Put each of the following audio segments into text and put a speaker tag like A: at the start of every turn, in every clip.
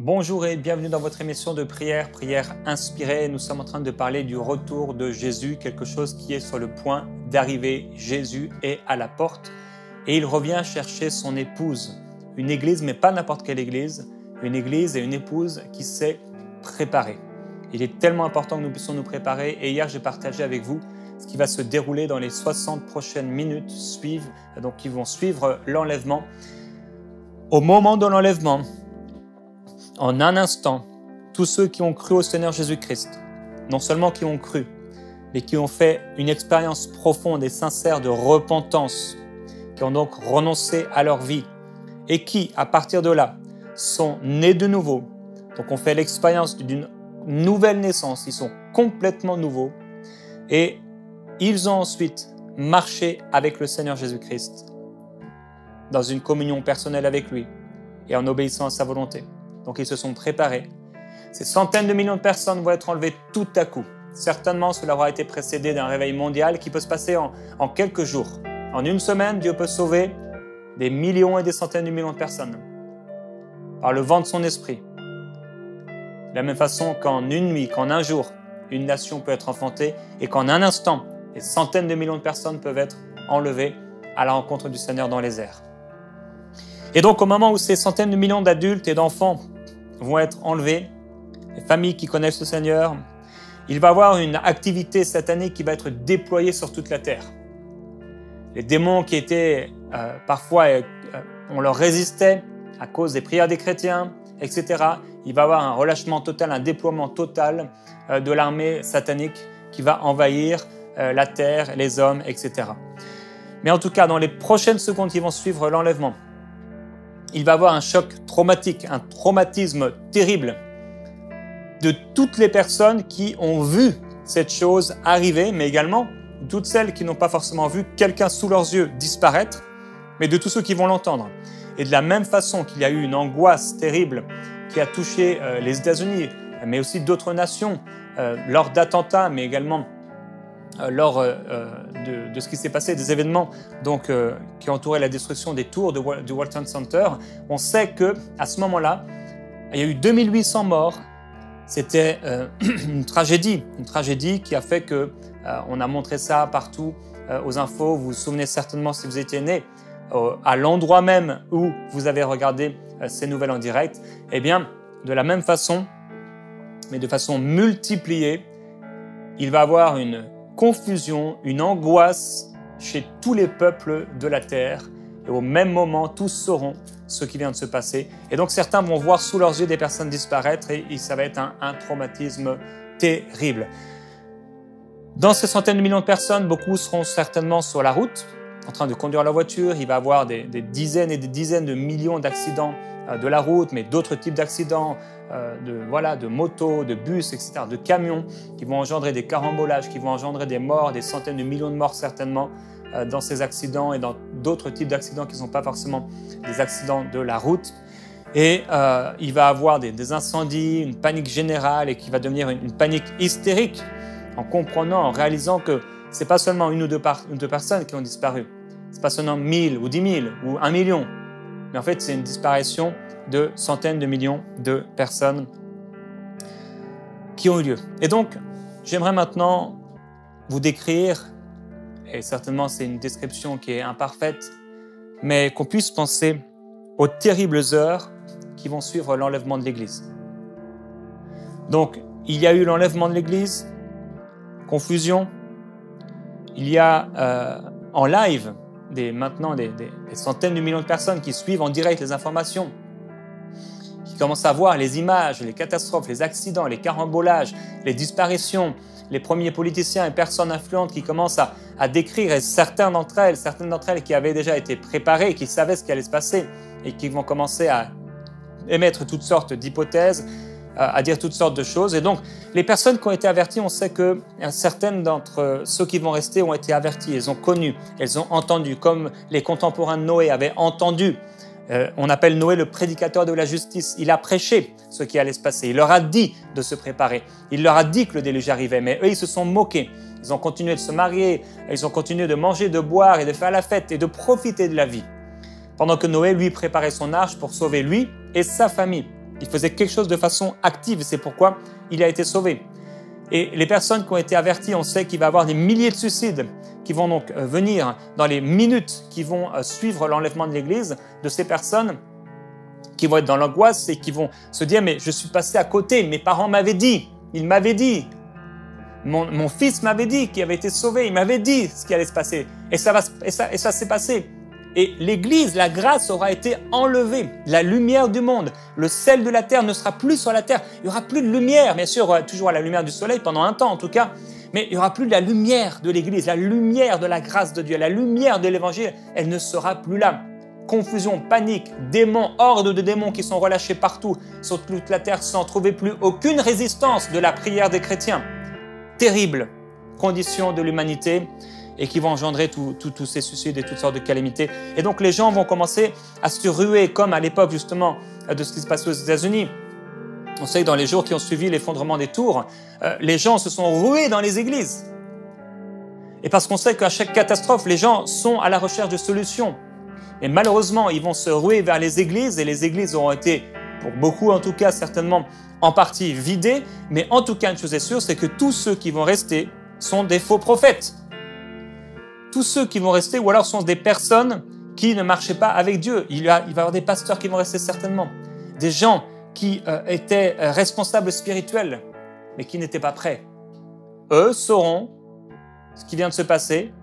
A: Bonjour et bienvenue dans votre émission de prière inspirée. Nous sommes en train de parler du retour de Jésus, quelque chose qui est sur le point d'arriver. Jésus est à la porte et il revient chercher son épouse. Une église, mais pas n'importe quelle église, une église et une épouse qui s'est préparée. Il est tellement important que nous puissions nous préparer et hier j'ai partagé avec vous ce qui va se dérouler dans les 60 prochaines minutes qui vont suivre l'enlèvement. Au moment de l'enlèvement, en un instant, tous ceux qui ont cru au Seigneur Jésus-Christ, non seulement qui ont cru, mais qui ont fait une expérience profonde et sincère de repentance, qui ont donc renoncé à leur vie et qui, à partir de là, sont nés de nouveau, donc ont fait l'expérience d'une nouvelle naissance, ils sont complètement nouveaux et ils ont ensuite marché avec le Seigneur Jésus-Christ dans une communion personnelle avec lui et en obéissant à sa volonté. Donc ils se sont préparés. Ces centaines de millions de personnes vont être enlevées tout à coup. Certainement, cela aura été précédé d'un réveil mondial qui peut se passer en quelques jours. En une semaine, Dieu peut sauver des millions et des centaines de millions de personnes par le vent de son esprit. De la même façon qu'en une nuit, qu'en un jour, une nation peut être enfantée et qu'en un instant, des centaines de millions de personnes peuvent être enlevées à la rencontre du Seigneur dans les airs. Et donc, au moment où ces centaines de millions d'adultes et d'enfants vont être enlevés, les familles qui connaissent le Seigneur, il va y avoir une activité satanique qui va être déployée sur toute la terre. Les démons qui étaient on leur résistait à cause des prières des chrétiens, etc. Il va y avoir un relâchement total, un déploiement total de l'armée satanique qui va envahir la terre, les hommes, etc. Mais en tout cas, dans les prochaines secondes qui vont suivre l'enlèvement, il va y avoir un choc traumatique, un traumatisme terrible de toutes les personnes qui ont vu cette chose arriver, mais également toutes celles qui n'ont pas forcément vu quelqu'un sous leurs yeux disparaître, mais de tous ceux qui vont l'entendre. Et de la même façon qu'il y a eu une angoisse terrible qui a touché les États-Unis, mais aussi d'autres nations, lors d'attentats, mais également lors de ce qui s'est passé, des événements qui entouraient la destruction des tours du World Trade Center, on sait qu'à ce moment-là, il y a eu 2800 morts. C'était une tragédie qui a fait qu'on a montré ça partout aux infos. Vous vous souvenez certainement, si vous étiez né, à l'endroit même où vous avez regardé ces nouvelles en direct. Eh bien, de la même façon, mais de façon multipliée, il va y avoir une confusion, une angoisse chez tous les peuples de la terre. Et au même moment, tous sauront ce qui vient de se passer. Et donc certains vont voir sous leurs yeux des personnes disparaître et ça va être un traumatisme terrible. Dans ces centaines de millions de personnes, beaucoup seront certainement sur la route, en train de conduire leur voiture. Il va y avoir des dizaines et des dizaines de millions d'accidents de la route, mais d'autres types d'accidents, de motos, de bus, etc., de camions, qui vont engendrer des carambolages, qui vont engendrer des morts, des centaines de millions de morts certainement dans ces accidents et dans d'autres types d'accidents qui ne sont pas forcément des accidents de la route. Et il va y avoir des incendies, une panique générale et qui va devenir une panique hystérique en comprenant, en réalisant que ce n'est pas seulement une ou deux personnes qui ont disparu, ce n'est pas seulement 1000 ou 10 000 ou 1 million, mais en fait c'est une disparition de centaines de millions de personnes qui ont eu lieu. Et donc, j'aimerais maintenant vous décrire, et certainement c'est une description qui est imparfaite, mais qu'on puisse penser aux terribles heures qui vont suivre l'enlèvement de l'Église. Donc, il y a eu l'enlèvement de l'Église, confusion, il y a en live maintenant des centaines de millions de personnes qui suivent en direct les informations, qui commencent à voir les images, les catastrophes, les accidents, les carambolages, les disparitions, les premiers politiciens et personnes influentes qui commencent à décrire, et certaines d'entre elles qui avaient déjà été préparées, qui savaient ce qui allait se passer et qui vont commencer à émettre toutes sortes d'hypothèses, à dire toutes sortes de choses. Et donc, les personnes qui ont été averties, on sait que certaines d'entre ceux qui vont rester ont été avertis, elles ont connu, elles ont entendu, comme les contemporains de Noé avaient entendu. On appelle Noé le prédicateur de la justice. Il a prêché ce qui allait se passer. Il leur a dit de se préparer. Il leur a dit que le déluge arrivait, mais eux, ils se sont moqués. Ils ont continué de se marier, ils ont continué de manger, de boire et de faire la fête et de profiter de la vie. Pendant que Noé, lui, préparait son arche pour sauver lui et sa famille. Il faisait quelque chose de façon active, c'est pourquoi il a été sauvé. Et les personnes qui ont été averties, on sait qu'il va y avoir des milliers de suicides qui vont donc venir dans les minutes qui vont suivre l'enlèvement de l'Église, de ces personnes qui vont être dans l'angoisse et qui vont se dire « mais je suis passé à côté, mes parents m'avaient dit, ils m'avaient dit, mon fils m'avait dit qu'il avait été sauvé, il m'avait dit ce qui allait se passer. Et ça s'est passé. » Et l'Église, la grâce aura été enlevée. La lumière du monde, le sel de la terre ne sera plus sur la terre. Il n'y aura plus de lumière. Bien sûr, il y aura toujours la lumière du soleil pendant un temps en tout cas. Mais il n'y aura plus de la lumière de l'Église, la lumière de la grâce de Dieu, la lumière de l'Évangile. Elle ne sera plus là. Confusion, panique, démons, hordes de démons qui sont relâchés partout sur toute la terre sans trouver plus aucune résistance de la prière des chrétiens. Terrible condition de l'humanité et qui vont engendrer tous ces suicides et toutes sortes de calamités. Et donc les gens vont commencer à se ruer, comme à l'époque justement de ce qui se passait aux États-Unis. On sait que dans les jours qui ont suivi l'effondrement des tours, les gens se sont rués dans les églises. Et parce qu'on sait qu'à chaque catastrophe, les gens sont à la recherche de solutions. Et malheureusement, ils vont se ruer vers les églises, et les églises auront été, pour beaucoup en tout cas, certainement en partie vidées. Mais en tout cas, une chose est sûre, c'est que tous ceux qui vont rester sont des faux prophètes. Tous ceux qui vont rester, ou alors sont des personnes qui ne marchaient pas avec Dieu. Il va y avoir des pasteurs qui vont rester certainement. Des gens qui étaient responsables spirituels, mais qui n'étaient pas prêts. Eux sauront ce qui vient de se passer,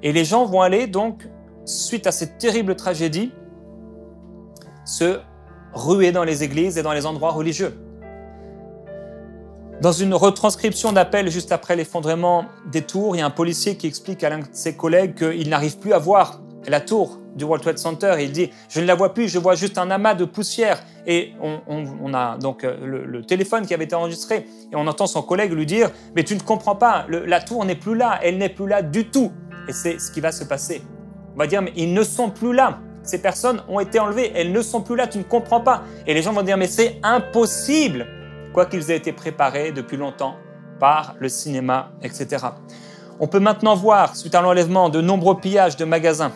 A: et les gens vont aller donc, suite à cette terrible tragédie, se ruer dans les églises et dans les endroits religieux. Dans une retranscription d'appel juste après l'effondrement des tours, il y a un policier qui explique à l'un de ses collègues qu'il n'arrive plus à voir la tour du World Trade Center. Il dit « Je ne la vois plus, je vois juste un amas de poussière. » Et on a donc le téléphone qui avait été enregistré et on entend son collègue lui dire « Mais tu ne comprends pas, la tour n'est plus là, elle n'est plus là du tout. » Et c'est ce qui va se passer. On va dire « Mais ils ne sont plus là. Ces personnes ont été enlevées, elles ne sont plus là, tu ne comprends pas. » Et les gens vont dire « Mais c'est impossible !» Quoiqu'ils aient été préparés depuis longtemps par le cinéma, etc. On peut maintenant voir, suite à l'enlèvement, de nombreux pillages de magasins.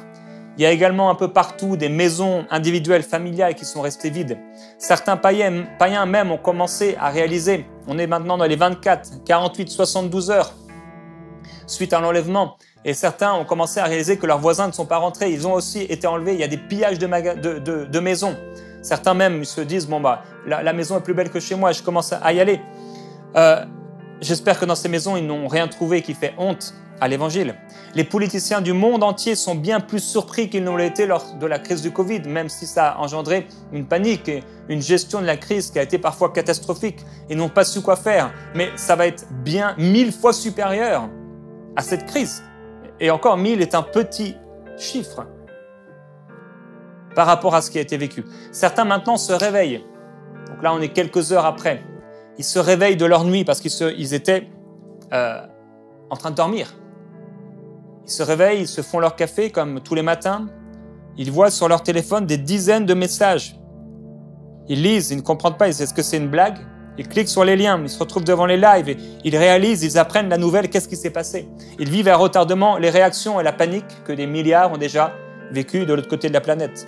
A: Il y a également un peu partout des maisons individuelles, familiales qui sont restées vides. Certains païens même ont commencé à réaliser, on est maintenant dans les 24, 48, 72 heures suite à l'enlèvement, et certains ont commencé à réaliser que leurs voisins ne sont pas rentrés, ils ont aussi été enlevés, il y a des pillages de maisons. Certains même se disent, bon bah, la maison est plus belle que chez moi, et je commence à y aller. J'espère que dans ces maisons, ils n'ont rien trouvé qui fait honte à l'Évangile. Les politiciens du monde entier sont bien plus surpris qu'ils n'ont été lors de la crise du Covid, même si ça a engendré une panique et une gestion de la crise qui a été parfois catastrophique et n'ont pas su quoi faire. Mais ça va être bien 1000 fois supérieur à cette crise. Et encore 1000 est un petit chiffre par rapport à ce qui a été vécu. Certains maintenant se réveillent. Donc là, on est quelques heures après. Ils se réveillent de leur nuit parce qu'ils étaient en train de dormir. Ils se réveillent, ils se font leur café comme tous les matins. Ils voient sur leur téléphone des dizaines de messages. Ils lisent, ils ne comprennent pas, ils disent est-ce que c'est une blague? Ils cliquent sur les liens, ils se retrouvent devant les lives, et ils réalisent, ils apprennent la nouvelle, qu'est-ce qui s'est passé. Ils vivent à retardement les réactions et la panique que des milliards ont déjà vécu de l'autre côté de la planète.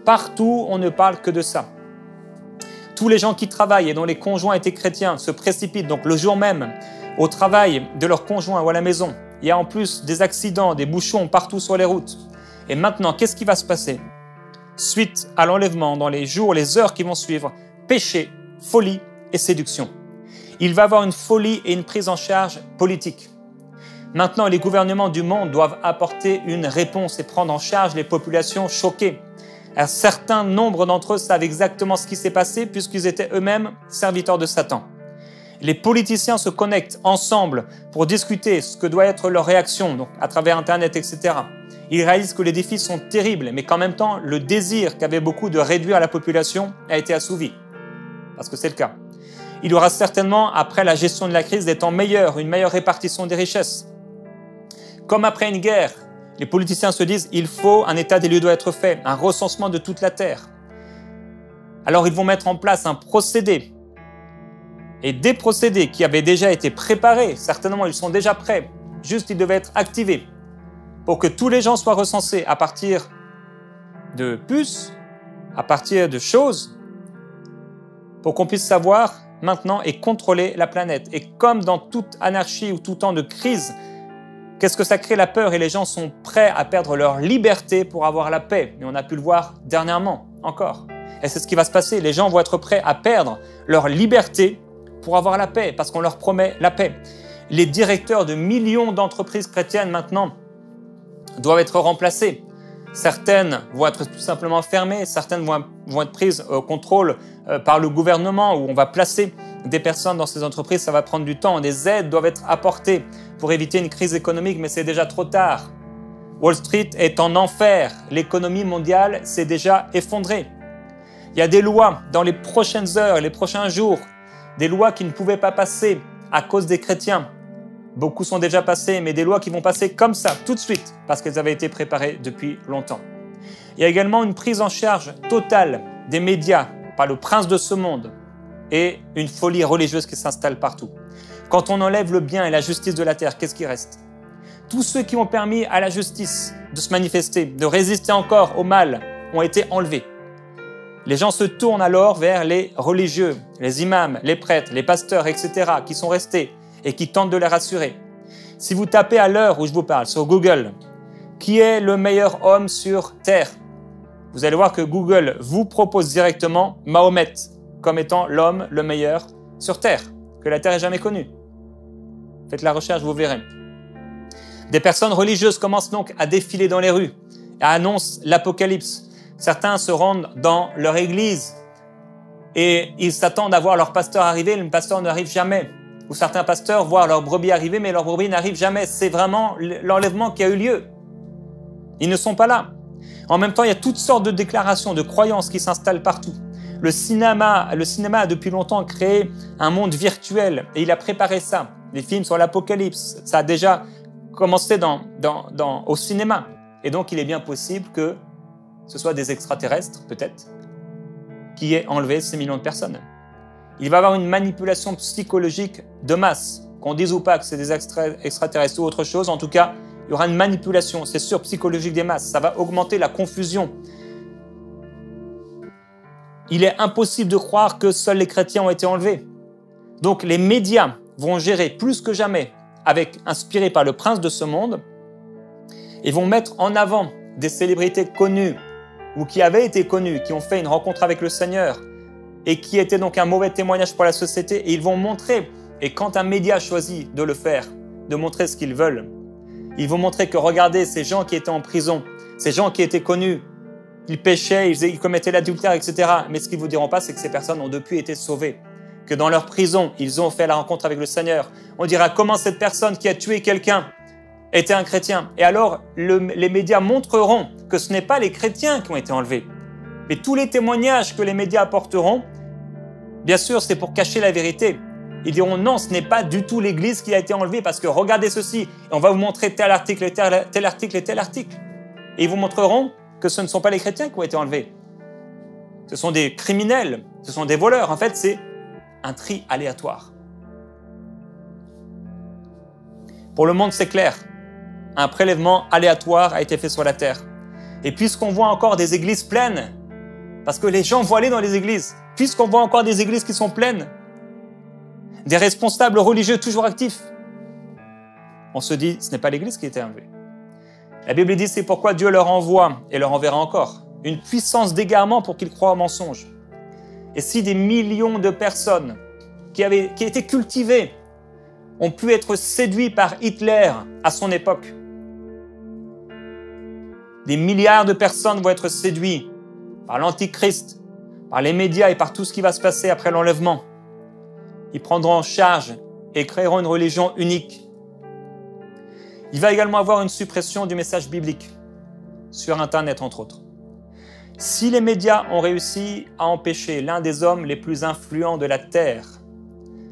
A: Partout, on ne parle que de ça. Tous les gens qui travaillent et dont les conjoints étaient chrétiens se précipitent donc le jour même au travail de leur conjoint ou à la maison. Il y a en plus des accidents, des bouchons partout sur les routes. Et maintenant, qu'est-ce qui va se passer? Suite à l'enlèvement, dans les jours, les heures qui vont suivre, péché, folie et séduction. Il va y avoir une folie et une prise en charge politique. Maintenant, les gouvernements du monde doivent apporter une réponse et prendre en charge les populations choquées. Un certain nombre d'entre eux savent exactement ce qui s'est passé puisqu'ils étaient eux-mêmes serviteurs de Satan. Les politiciens se connectent ensemble pour discuter ce que doit être leur réaction, donc à travers Internet, etc. Ils réalisent que les défis sont terribles, mais qu'en même temps, le désir qu'avaient beaucoup de réduire la population a été assouvi. Parce que c'est le cas. Il y aura certainement, après la gestion de la crise, des temps meilleurs, une meilleure répartition des richesses. Comme après une guerre, les politiciens se disent il faut un état des lieux doit être fait, un recensement de toute la terre. Alors ils vont mettre en place un procédé. Et des procédés qui avaient déjà été préparés, certainement ils sont déjà prêts, juste ils devaient être activés pour que tous les gens soient recensés à partir de puces, à partir de choses, pour qu'on puisse savoir maintenant et contrôler la planète. Et comme dans toute anarchie ou tout temps de crise, qu'est-ce que ça crée? La peur, et les gens sont prêts à perdre leur liberté pour avoir la paix. Et on a pu le voir dernièrement encore. Et c'est ce qui va se passer. Les gens vont être prêts à perdre leur liberté pour avoir la paix, parce qu'on leur promet la paix. Les directeurs de millions d'entreprises chrétiennes maintenant doivent être remplacés. Certaines vont être tout simplement fermées, certaines vont être prises au contrôle par le gouvernement, où on va placer des personnes dans ces entreprises. Ça va prendre du temps. Des aides doivent être apportées pour éviter une crise économique, mais c'est déjà trop tard. Wall Street est en enfer. L'économie mondiale s'est déjà effondrée. Il y a des lois dans les prochaines heures, les prochains jours, des lois qui ne pouvaient pas passer à cause des chrétiens. Beaucoup sont déjà passées, mais des lois qui vont passer comme ça, tout de suite, parce qu'elles avaient été préparées depuis longtemps. Il y a également une prise en charge totale des médias par le prince de ce monde et une folie religieuse qui s'installe partout. Quand on enlève le bien et la justice de la terre, qu'est-ce qui reste? Tous ceux qui ont permis à la justice de se manifester, de résister encore au mal, ont été enlevés. Les gens se tournent alors vers les religieux, les imams, les prêtres, les pasteurs, etc., qui sont restés et qui tentent de les rassurer. Si vous tapez à l'heure où je vous parle sur Google, qui est le meilleur homme sur Terre? Vous allez voir que Google vous propose directement Mahomet comme étant l'homme le meilleur sur Terre, que la Terre ait jamais connu. Faites la recherche, vous verrez. Des personnes religieuses commencent donc à défiler dans les rues, et annoncent l'Apocalypse. Certains se rendent dans leur église et ils s'attendent à voir leur pasteur arriver, le pasteur n'arrive jamais. Ou certains pasteurs voient leur brebis arriver, mais leur brebis n'arrive jamais. C'est vraiment l'enlèvement qui a eu lieu. Ils ne sont pas là. En même temps, il y a toutes sortes de déclarations, de croyances qui s'installent partout. Le cinéma a depuis longtemps créé un monde virtuel et il a préparé ça. Les films sur l'Apocalypse, ça a déjà commencé au cinéma. Et donc, il est bien possible que ce soit des extraterrestres, peut-être, qui aient enlevé ces millions de personnes. Il va y avoir une manipulation psychologique de masse. Qu'on dise ou pas que c'est des extraterrestres ou autre chose, en tout cas, il y aura une manipulation, c'est sûr, psychologique des masses. Ça va augmenter la confusion. Il est impossible de croire que seuls les chrétiens ont été enlevés. Donc les médias vont gérer plus que jamais, inspirés par le prince de ce monde, et vont mettre en avant des célébrités connues ou qui avaient été connues, qui ont fait une rencontre avec le Seigneur et qui étaient donc un mauvais témoignage pour la société. Et ils vont montrer, et quand un média choisit de le faire, de montrer ce qu'ils veulent, ils vont montrer que regardez, ces gens qui étaient en prison, ces gens qui étaient connus, ils péchaient, ils commettaient l'adultère, etc. Mais ce qu'ils ne vous diront pas, c'est que ces personnes ont depuis été sauvées, que dans leur prison, ils ont fait la rencontre avec le Seigneur. On dira comment cette personne qui a tué quelqu'un était un chrétien. Et alors, les médias montreront que ce n'est pas les chrétiens qui ont été enlevés. Mais tous les témoignages que les médias apporteront, bien sûr, c'est pour cacher la vérité. Ils diront non, ce n'est pas du tout l'Église qui a été enlevée parce que regardez ceci, et on va vous montrer tel article, tel article et tel article. Et ils vous montreront que ce ne sont pas les chrétiens qui ont été enlevés. Ce sont des criminels, ce sont des voleurs. En fait, c'est un tri aléatoire. Pour le monde, c'est clair. Un prélèvement aléatoire a été fait sur la terre. Et puisqu'on voit encore des églises pleines, parce que les gens vont aller dans les églises, puisqu'on voit encore des églises qui sont pleines, des responsables religieux toujours actifs, on se dit, ce n'est pas l'église qui a été enlevée. La Bible dit, c'est pourquoi Dieu leur envoie, et leur enverra encore, une puissance d'égarement pour qu'ils croient au mensonge. Et si des millions de personnes qui étaient cultivées ont pu être séduits par Hitler à son époque, des milliards de personnes vont être séduits par l'Antichrist, par les médias et par tout ce qui va se passer après l'enlèvement. Ils prendront en charge et créeront une religion unique. Il va également avoir une suppression du message biblique sur Internet, entre autres. Si les médias ont réussi à empêcher l'un des hommes les plus influents de la Terre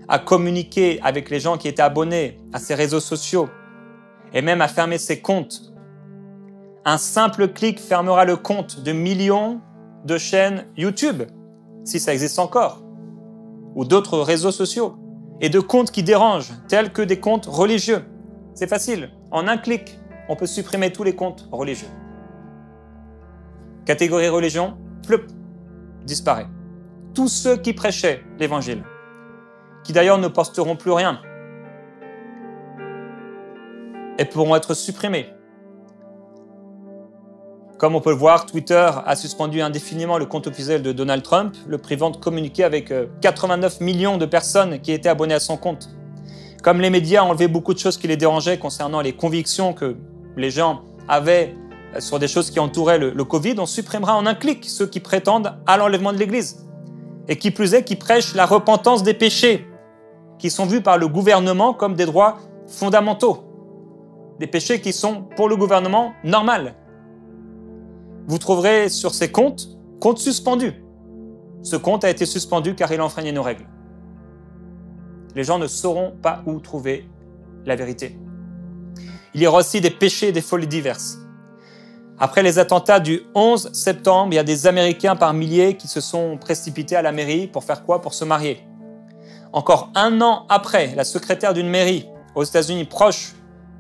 A: à communiquer avec les gens qui étaient abonnés à ses réseaux sociaux et même à fermer ses comptes, un simple clic fermera le compte de millions de chaînes YouTube, si ça existe encore, ou d'autres réseaux sociaux, et de comptes qui dérangent, tels que des comptes religieux. C'est facile. En un clic, on peut supprimer tous les comptes religieux. Catégorie religion, ploup, disparaît. tous ceux qui prêchaient l'Évangile, qui d'ailleurs ne posteront plus rien et pourront être supprimés. Comme on peut le voir, Twitter a suspendu indéfiniment le compte officiel de Donald Trump, le privant de communiquer avec 89 millions de personnes qui étaient abonnées à son compte. Comme les médias ont enlevé beaucoup de choses qui les dérangeaient concernant les convictions que les gens avaient sur des choses qui entouraient le Covid, on supprimera en un clic ceux qui prétendent à l'enlèvement de l'Église. Et qui plus est, qui prêchent la repentance des péchés, qui sont vus par le gouvernement comme des droits fondamentaux. Des péchés qui sont, pour le gouvernement, normaux. Vous trouverez sur ces compte suspendu. Ce compte a été suspendu car il enfreignait nos règles. Les gens ne sauront pas où trouver la vérité. Il y aura aussi des péchés et des folies diverses. Après les attentats du 11 septembre, il y a des Américains par milliers qui se sont précipités à la mairie pour faire quoi? Pour se marier. Encore un an après, la secrétaire d'une mairie aux États-Unis proche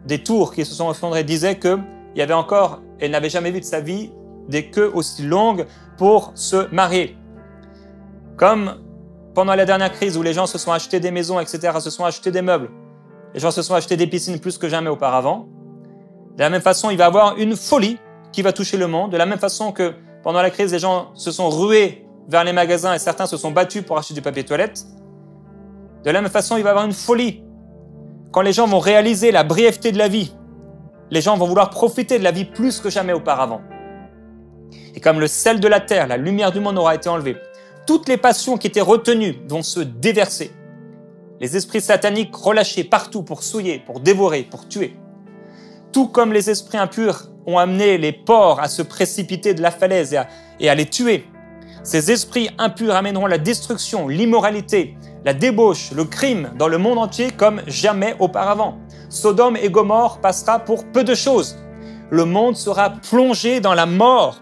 A: des tours qui se sont effondrées disait qu'il y avait encore, elle n'avait jamais vu de sa vie, des queues aussi longues pour se marier. Comme pendant la dernière crise où les gens se sont achetés des maisons, etc., se sont achetés des meubles, les gens se sont achetés des piscines plus que jamais auparavant. De la même façon, il va y avoir une folie qui va toucher le monde. De la même façon que pendant la crise, les gens se sont rués vers les magasins et certains se sont battus pour acheter du papier toilette. De la même façon, il va y avoir une folie. Quand les gens vont réaliser la brièveté de la vie, les gens vont vouloir profiter de la vie plus que jamais auparavant. Et comme le sel de la terre, la lumière du monde aura été enlevée, toutes les passions qui étaient retenues vont se déverser. Les esprits sataniques relâchés partout pour souiller, pour dévorer, pour tuer. Tout comme les esprits impurs ont amené les porcs à se précipiter de la falaise et à les tuer, ces esprits impurs amèneront la destruction, l'immoralité, la débauche, le crime dans le monde entier comme jamais auparavant. Sodome et Gomorrhe passera pour peu de choses. Le monde sera plongé dans la mort,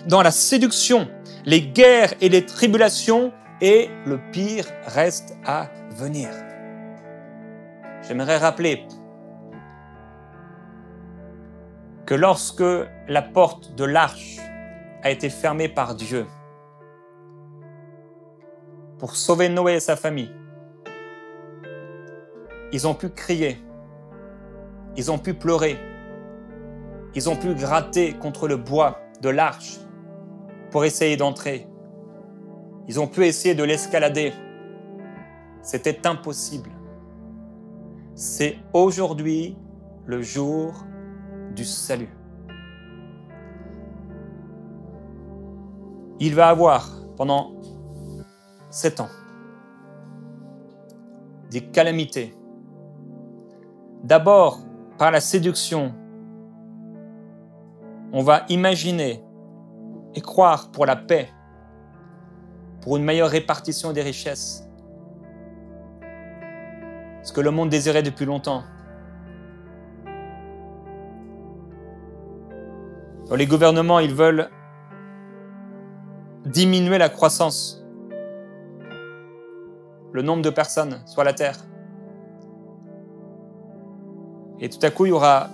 A: dans la séduction, les guerres et les tribulations, et le pire reste à venir. J'aimerais rappeler que lorsque la porte de l'arche a été fermée par Dieu pour sauver Noé et sa famille, ils ont pu crier, ils ont pu pleurer, ils ont pu gratter contre le bois de l'arche pour essayer d'entrer. Ils ont pu essayer de l'escalader. C'était impossible. C'est aujourd'hui le jour du salut. Il va avoir, pendant 7 ans, des calamités. D'abord, par la séduction, on va imaginer et croire pour la paix, pour une meilleure répartition des richesses. Ce que le monde désirait depuis longtemps. Dans les gouvernements, ils veulent diminuer la croissance, le nombre de personnes sur la terre. Et tout à coup, il y aura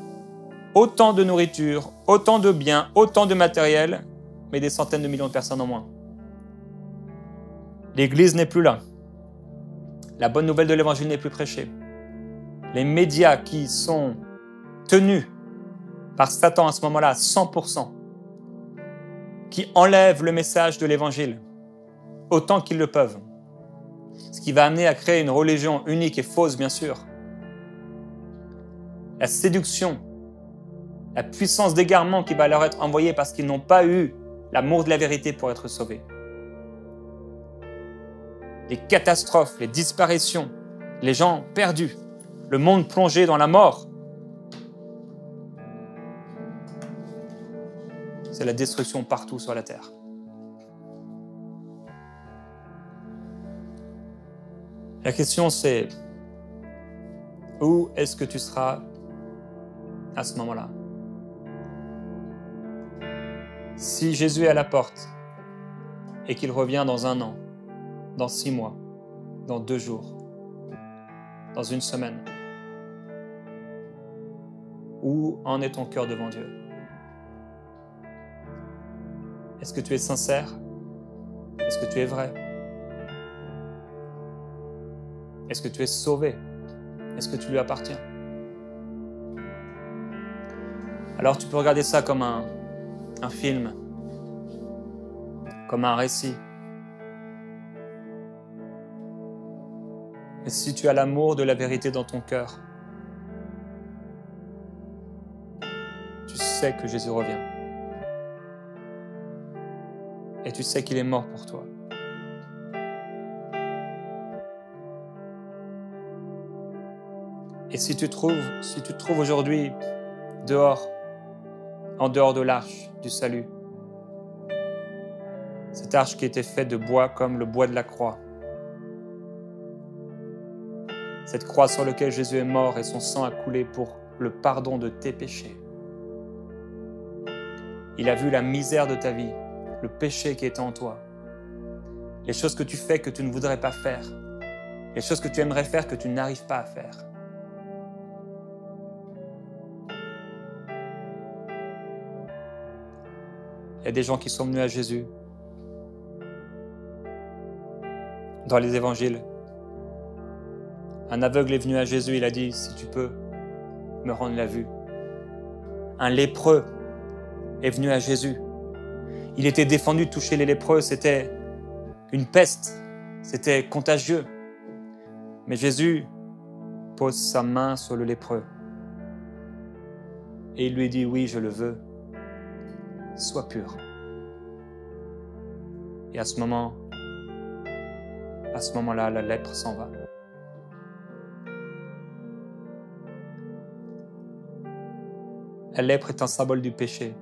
A: autant de nourriture, autant de biens, autant de matériel, mais des centaines de millions de personnes en moins. L'Église n'est plus là. La bonne nouvelle de l'Évangile n'est plus prêchée. Les médias qui sont tenus par Satan à ce moment-là, 100%, qui enlèvent le message de l'Évangile autant qu'ils le peuvent. Ce qui va amener à créer une religion unique et fausse, bien sûr. La séduction, la puissance d'égarement qui va leur être envoyée parce qu'ils n'ont pas eu l'amour de la vérité pour être sauvés. Les catastrophes, les disparitions, les gens perdus, le monde plongé dans la mort. C'est la destruction partout sur la terre. La question c'est, où est-ce que tu seras à ce moment-là? Si Jésus est à la porte et qu'il revient dans 1 an, dans 6 mois, dans 2 jours, dans 1 semaine, où en est ton cœur devant Dieu? Est-ce que tu es sincère? Est-ce que tu es vrai? Est-ce que tu es sauvé? Est-ce que tu lui appartiens? Alors tu peux regarder ça comme un film, comme un récit. Et si tu as l'amour de la vérité dans ton cœur, tu sais que Jésus revient. Et tu sais qu'il est mort pour toi. Et si tu te trouves aujourd'hui dehors, en dehors de l'arche du salut, cette arche qui était faite de bois comme le bois de la croix, cette croix sur laquelle Jésus est mort et son sang a coulé pour le pardon de tes péchés. Il a vu la misère de ta vie, le péché qui était en toi, les choses que tu fais que tu ne voudrais pas faire, les choses que tu aimerais faire que tu n'arrives pas à faire. Il y a des gens qui sont venus à Jésus dans les évangiles. Un aveugle est venu à Jésus, il a dit, si tu peux me rendre la vue. Un lépreux est venu à Jésus. Il était défendu de toucher les lépreux, c'était une peste, c'était contagieux. Mais Jésus pose sa main sur le lépreux et il lui dit, oui, je le veux, sois pur. Et à ce moment-là, la lèpre s'en va. La lèpre est un symbole du péché.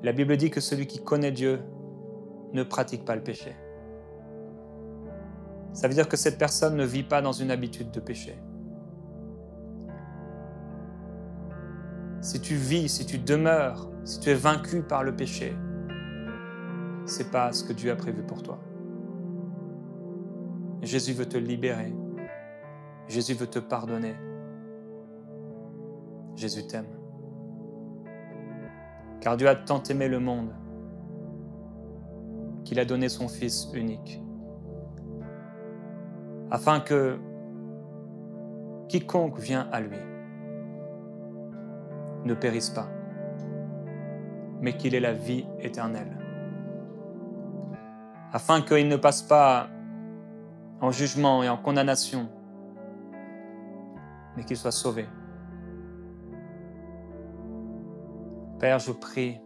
A: La Bible dit que celui qui connaît Dieu ne pratique pas le péché. Ça veut dire que cette personne ne vit pas dans une habitude de péché. Si tu vis, si tu demeures, si tu es vaincu par le péché, ce n'est pas ce que Dieu a prévu pour toi. Jésus veut te libérer. Jésus veut te pardonner. Jésus t'aime. Car Dieu a tant aimé le monde qu'il a donné son Fils unique, afin que quiconque vient à lui ne périsse pas, mais qu'il ait la vie éternelle, afin qu'il ne passe pas en jugement et en condamnation, mais qu'il soit sauvé. Père, je prie,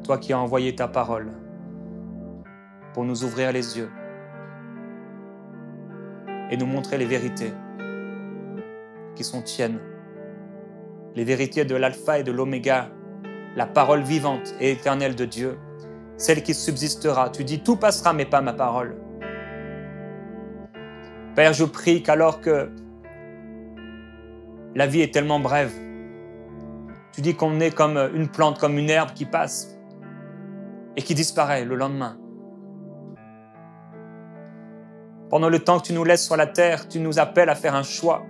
A: toi qui as envoyé ta parole pour nous ouvrir les yeux et nous montrer les vérités qui sont tiennes, les vérités de l'alpha et de l'oméga, la parole vivante et éternelle de Dieu, celle qui subsistera. Tu dis, tout passera, mais pas ma parole. Père, je prie qu'alors que la vie est tellement brève, tu dis qu'on est comme une plante, comme une herbe qui passe et qui disparaît le lendemain. Pendant le temps que tu nous laisses sur la terre, tu nous appelles à faire un choix.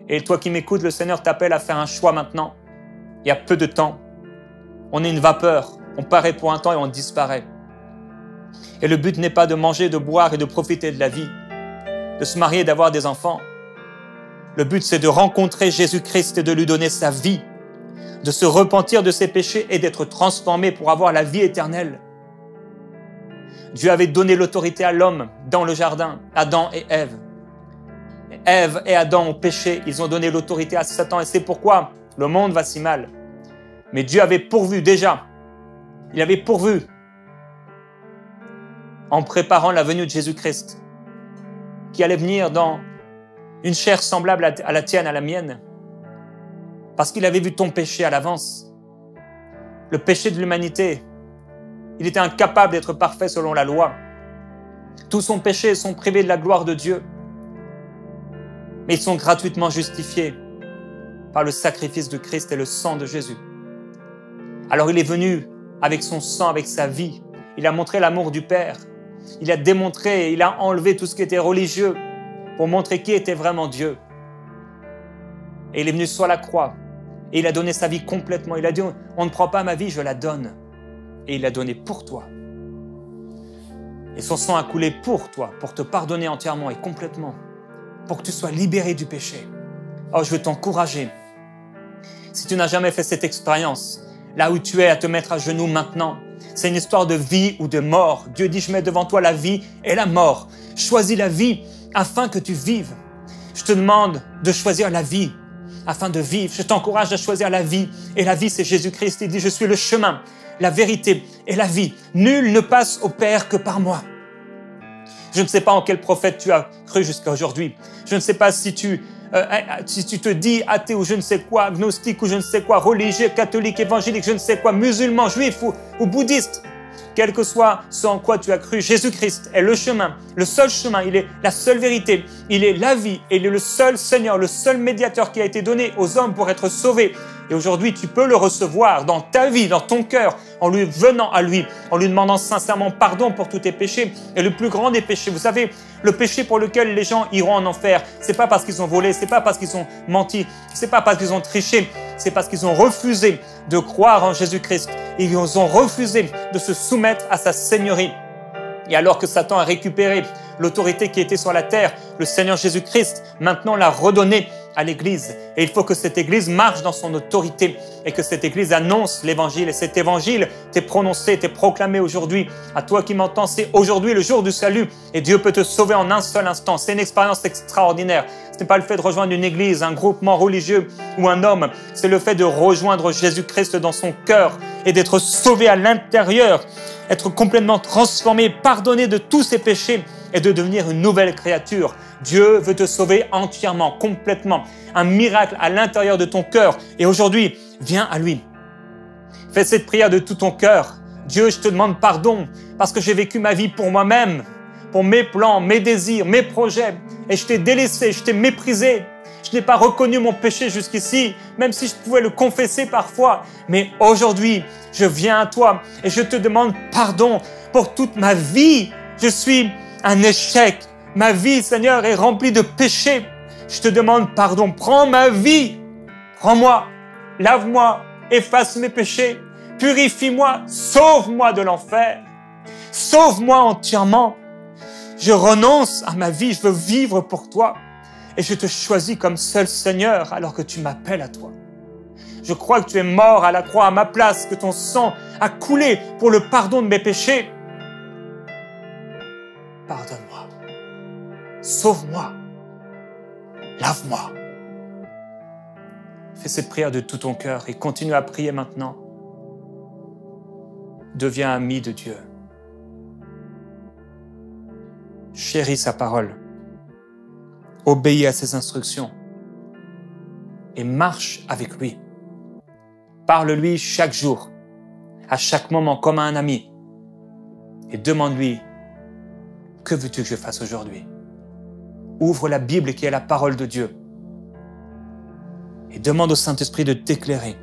A: Et toi qui m'écoutes, le Seigneur t'appelle à faire un choix maintenant. Il y a peu de temps. On est une vapeur. On paraît pour un temps et on disparaît. Et le but n'est pas de manger, de boire et de profiter de la vie, de se marier et d'avoir des enfants. Le but, c'est de rencontrer Jésus-Christ et de lui donner sa vie, de se repentir de ses péchés et d'être transformé pour avoir la vie éternelle. Dieu avait donné l'autorité à l'homme dans le jardin, Adam et Ève. Ève et Adam ont péché, ils ont donné l'autorité à Satan et c'est pourquoi le monde va si mal. Mais Dieu avait pourvu déjà, il avait pourvu en préparant la venue de Jésus-Christ qui allait venir dans une chair semblable à la tienne, à la mienne, parce qu'il avait vu ton péché à l'avance. Le péché de l'humanité, il était incapable d'être parfait selon la loi. Tous son péché sont privés de la gloire de Dieu, mais ils sont gratuitement justifiés par le sacrifice de Christ et le sang de Jésus. Alors il est venu avec son sang, avec sa vie. Il a montré l'amour du Père. Il a démontré, il a enlevé tout ce qui était religieux pour montrer qui était vraiment Dieu. Et il est venu sur la croix Et il a donné sa vie complètement. Il a dit, on ne prend pas ma vie, je la donne. Et il l'a donnée pour toi. Et son sang a coulé pour toi, pour te pardonner entièrement et complètement, pour que tu sois libéré du péché. Oh, je veux t'encourager. Si tu n'as jamais fait cette expérience, là où tu es, à te mettre à genoux maintenant, c'est une histoire de vie ou de mort. Dieu dit, je mets devant toi la vie et la mort. Choisis la vie afin que tu vives. Je te demande de choisir la vie afin de vivre. Je t'encourage à choisir la vie. Et la vie, c'est Jésus-Christ. Il dit, je suis le chemin, la vérité et la vie. Nul ne passe au Père que par moi. Je ne sais pas en quel prophète tu as cru jusqu'à aujourd'hui. Je ne sais pas si tu te dis athée ou je ne sais quoi, agnostique ou je ne sais quoi, religieux, catholique, évangélique, je ne sais quoi, musulman, juif ou bouddhiste. Quel que soit ce en quoi tu as cru, Jésus-Christ est le chemin, le seul chemin, il est la seule vérité, il est la vie, et il est le seul Seigneur, le seul médiateur qui a été donné aux hommes pour être sauvés. Et aujourd'hui, tu peux le recevoir dans ta vie, dans ton cœur, en lui venant à lui, en lui demandant sincèrement pardon pour tous tes péchés. Et le plus grand des péchés, vous savez, le péché pour lequel les gens iront en enfer, c'est pas parce qu'ils ont volé, c'est pas parce qu'ils ont menti, c'est pas parce qu'ils ont triché, c'est parce qu'ils ont refusé de croire en Jésus-Christ. Ils ont refusé de se soumettre à sa seigneurie. Et alors que Satan a récupéré l'autorité qui était sur la terre, le Seigneur Jésus-Christ maintenant l'a redonnée à l'Église. Et il faut que cette Église marche dans son autorité et que cette Église annonce l'Évangile. Et cet Évangile t'est prononcé, t'est proclamé aujourd'hui. À toi qui m'entends, c'est aujourd'hui le jour du salut. Et Dieu peut te sauver en un seul instant. C'est une expérience extraordinaire. Ce n'est pas le fait de rejoindre une église, un groupement religieux ou un homme. C'est le fait de rejoindre Jésus-Christ dans son cœur et d'être sauvé à l'intérieur, être complètement transformé, pardonné de tous ses péchés et de devenir une nouvelle créature. Dieu veut te sauver entièrement, complètement. Un miracle à l'intérieur de ton cœur. Et aujourd'hui, viens à lui. Fais cette prière de tout ton cœur. Dieu, je te demande pardon parce que j'ai vécu ma vie pour moi-même, pour mes plans, mes désirs, mes projets. Et je t'ai délaissé, je t'ai méprisé. Je n'ai pas reconnu mon péché jusqu'ici, même si je pouvais le confesser parfois. Mais aujourd'hui, je viens à toi et je te demande pardon pour toute ma vie. Je suis un échec. Ma vie, Seigneur, est remplie de péchés. Je te demande pardon. Prends ma vie. Prends-moi. Lave-moi. Efface mes péchés. Purifie-moi. Sauve-moi de l'enfer. Sauve-moi entièrement. Je renonce à ma vie. Je veux vivre pour toi. Et je te choisis comme seul Seigneur alors que tu m'appelles à toi. Je crois que tu es mort à la croix à ma place, que ton sang a coulé pour le pardon de mes péchés. Pardonne-moi. Sauve-moi. Lave-moi. Fais cette prière de tout ton cœur et continue à prier maintenant. Deviens ami de Dieu. Chéris sa parole. Obéis à ses instructions et marche avec lui. Parle-lui chaque jour, à chaque moment, comme à un ami. Et demande-lui, que veux-tu que je fasse aujourd'hui? Ouvre la Bible qui est la parole de Dieu et demande au Saint-Esprit de t'éclairer.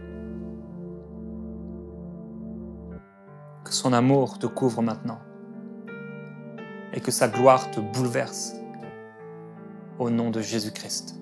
A: Que son amour te couvre maintenant et que sa gloire te bouleverse. Au nom de Jésus-Christ.